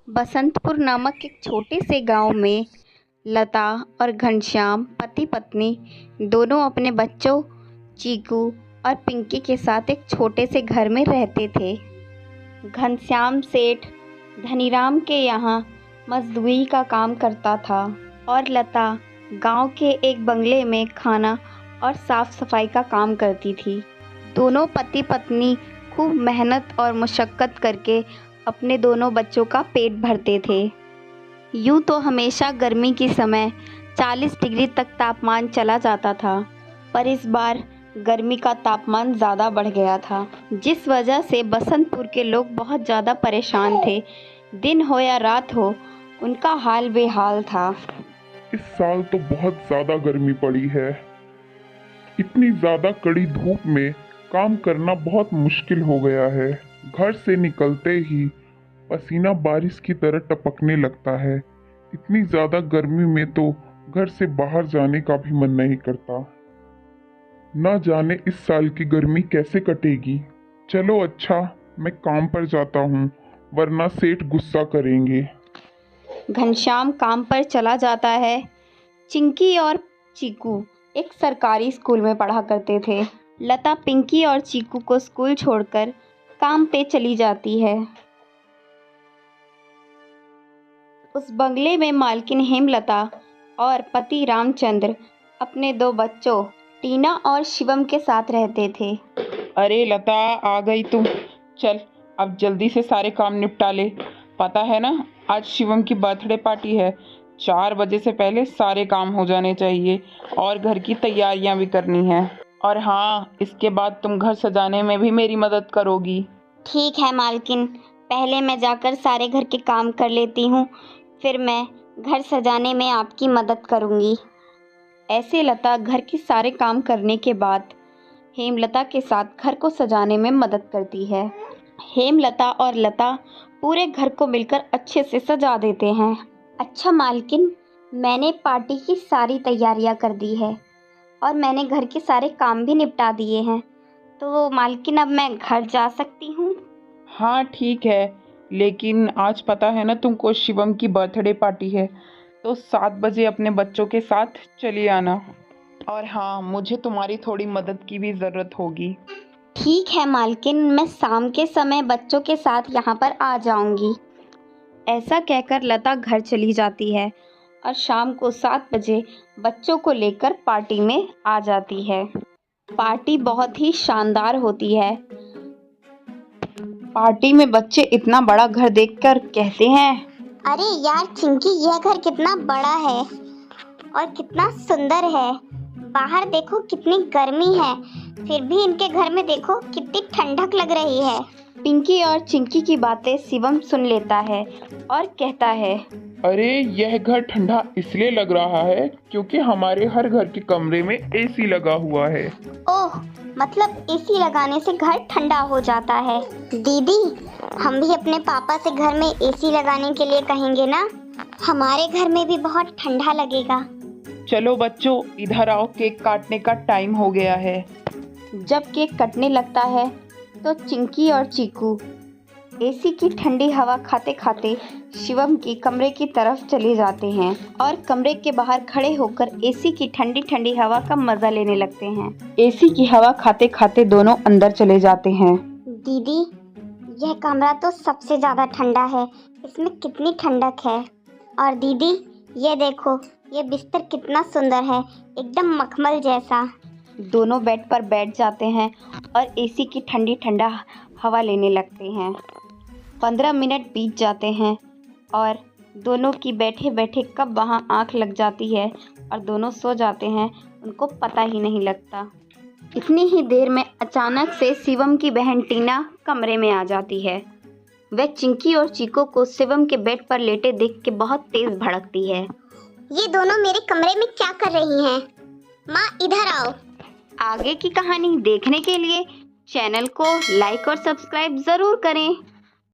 बसंतपुर नामक एक छोटे से गांव में लता और घनश्याम पति पत्नी दोनों अपने बच्चों चीकू और पिंकी के साथ एक छोटे से घर में रहते थे। घनश्याम सेठ धनीराम के यहाँ मजदूरी का काम करता था और लता गांव के एक बंगले में खाना और साफ सफाई का काम करती थी। दोनों पति पत्नी खूब मेहनत और मशक्क़त करके अपने दोनों बच्चों का पेट भरते थे। यूँ तो हमेशा गर्मी के समय 40 डिग्री तक तापमान चला जाता था, पर इस बार गर्मी का तापमान ज़्यादा बढ़ गया था, जिस वजह से बसंतपुर के लोग बहुत ज़्यादा परेशान थे। दिन हो या रात हो, उनका हाल बेहाल था। इस साल तो बहुत ज़्यादा गर्मी पड़ी है। इतनी ज़्यादा कड़ी धूप में काम करना बहुत मुश्किल हो गया है। घर से निकलते ही पसीना बारिश की तरह टपकने लगता है। इतनी ज़्यादा गर्मी में तो घर से बाहर जाने का भी मन नहीं करता। ना जाने इस साल की गर्मी कैसे कटेगी। चलो अच्छा, मैं काम पर जाता हूँ, वरना सेठ गुस्सा करेंगे। घनश्याम काम पर चला जाता है। चिंकी और चीकू एक सरकारी स्कूल में पढ़ा करते थे। लता पिंकी और चीकू को स्कूल छोड़कर काम पे चली जाती है। उस बंगले में मालकिन हेमलता और पति रामचंद्र अपने 2 बच्चों टीना और शिवम के साथ रहते थे। अरे लता, आ गई तुम। चल अब जल्दी से सारे काम निपटा ले। पता है ना, आज शिवम की बर्थडे पार्टी है। 4 बजे से पहले सारे काम हो जाने चाहिए और घर की तैयारियां भी करनी है। और हाँ, इसके बाद तुम घर सजाने में भी मेरी मदद करोगी। ठीक है मालकिन, पहले मैं जाकर सारे घर के काम कर लेती हूँ, फिर मैं घर सजाने में आपकी मदद करूँगी। ऐसे लता घर के सारे काम करने के बाद हेमलता के साथ घर को सजाने में मदद करती है। हेमलता और लता पूरे घर को मिलकर अच्छे से सजा देते हैं। अच्छा मालकिन, मैंने पार्टी की सारी तैयारियां कर दी है और मैंने घर के सारे काम भी निपटा दिए हैं, तो मालकिन अब मैं घर जा सकती हूँ? हाँ ठीक है, लेकिन आज पता है ना तुमको शिवम की बर्थडे पार्टी है, तो 7 बजे अपने बच्चों के साथ चली आना। और हाँ, मुझे तुम्हारी थोड़ी मदद की भी ज़रूरत होगी। ठीक है मालकिन, मैं शाम के समय बच्चों के साथ यहाँ पर आ जाऊँगी। ऐसा कहकर लता घर चली जाती है और शाम को 7 बजे बच्चों को लेकर पार्टी में आ जाती है। पार्टी बहुत ही शानदार होती है। पार्टी में बच्चे इतना बड़ा घर देखकर कहते हैं, अरे यार चिंकी, यह घर कितना बड़ा है और कितना सुंदर है। बाहर देखो कितनी गर्मी है, फिर भी इनके घर में देखो कितनी ठंडक लग रही है। पिंकी और चिंकी की बातें शिवम सुन लेता है और कहता है, अरे यह घर ठंडा इसलिए लग रहा है क्योंकि हमारे हर घर के कमरे में एसी लगा हुआ है। ओह, मतलब एसी लगाने से घर ठंडा हो जाता है। दीदी, हम भी अपने पापा से घर में एसी लगाने के लिए कहेंगे ना, हमारे घर में भी बहुत ठंडा लगेगा। चलो बच्चों, इधर आओ, केक काटने का टाइम हो गया है। जब केक कटने लगता है तो चिंकी और चीकू एसी की ठंडी हवा खाते खाते शिवम की कमरे की तरफ चले जाते हैं और कमरे के बाहर खड़े होकर एसी की ठंडी ठंडी हवा का मजा लेने लगते हैं। एसी की हवा खाते खाते दोनों अंदर चले जाते हैं। दीदी, यह कमरा तो सबसे ज़्यादा ठंडा है, इसमें कितनी ठंडक है। और दीदी, ये देखो, ये बिस्तर कितना सुंदर है, एकदम मखमल जैसा। दोनों बेड पर बैठ जाते हैं और एसी की ठंडी ठंडा हवा लेने लगते हैं। 15 मिनट बीत जाते हैं और दोनों की बैठे बैठे कब वहाँ आँख लग जाती है और दोनों सो जाते हैं, उनको पता ही नहीं लगता। इतनी ही देर में अचानक से शिवम की बहन टीना कमरे में आ जाती है। वह चिंकी और चीकू को शिवम के बेड पर लेटे देख के बहुत तेज भड़कती है। ये दोनों मेरे कमरे में क्या कर रही हैं? माँ, इधर आओ। आगे की कहानी देखने के लिए चैनल को लाइक और सब्सक्राइब ज़रूर करें।